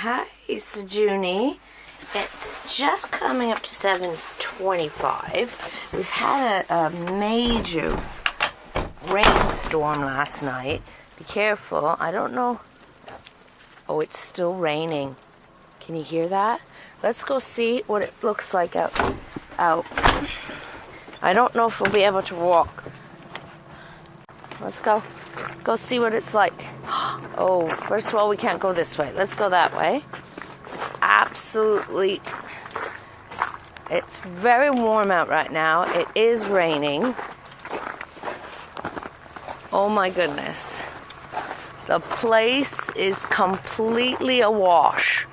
Hi, Sojou. It's just coming up to 7:25. We've had a major rainstorm last night. Be careful. I don't know. Oh, it's still raining. Can you hear that? Let's go see what it looks like out. I don't know if we'll be able to walk. Let's go. Go see what it's like. Oh, first of all, we can't go this way. Let's go that way. It's very warm out right now. It is raining. Oh my goodness. The place is completely awash.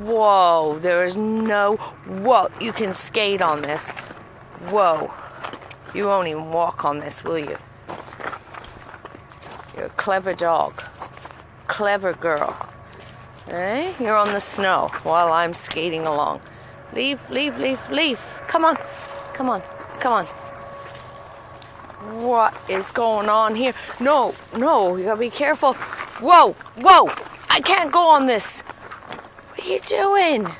Whoa, whoa, you can skate on this. Whoa. You won't even walk on this, will you? You're a clever dog. Clever girl. Eh? You're on the snow while I'm skating along. Leave. Come on. What is going on here? No, you gotta be careful. Whoa, I can't go on this. What are you doing?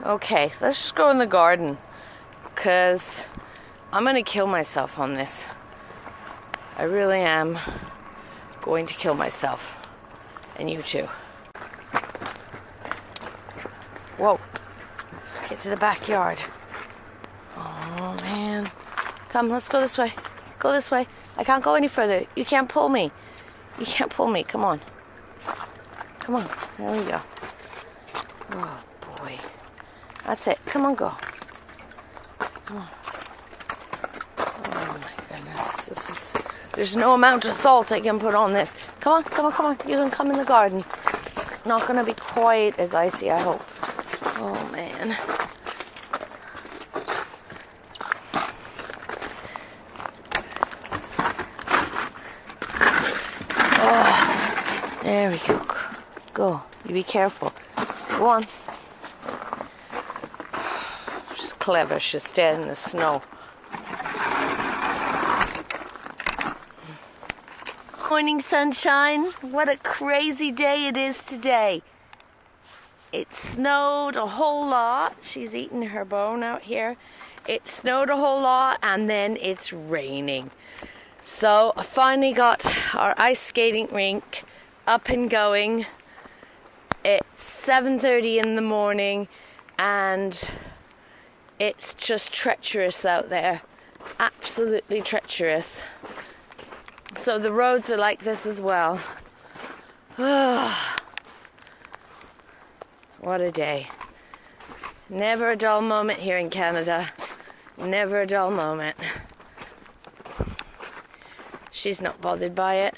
Okay, let's just go in the garden, because I'm gonna kill myself on this. I really am going to kill myself. And you too. Whoa. Get to the backyard. Oh, man. Come, let's go this way. Go this way. I can't go any further. You can't pull me. Come on. There we go. Oh, boy. That's it. Come on, go. Come on. Oh, my goodness. There's no amount of salt I can put on this. Come on. You can come in the garden. It's not going to be quite as icy, I hope. Oh, man. Oh, there we go. Go. You be careful. Go on. She's clever. She'll stay in the snow. Morning, sunshine. What a crazy day it is today. It snowed a whole lot. She's eating her bone out here. It snowed a whole lot, and then it's raining. So I finally got our ice skating rink up and going. It's 7:30 in the morning, and it's just treacherous out there. Absolutely treacherous. So the roads are like this as well. What a day. Never a dull moment here in Canada. Never a dull moment. She's not bothered by it.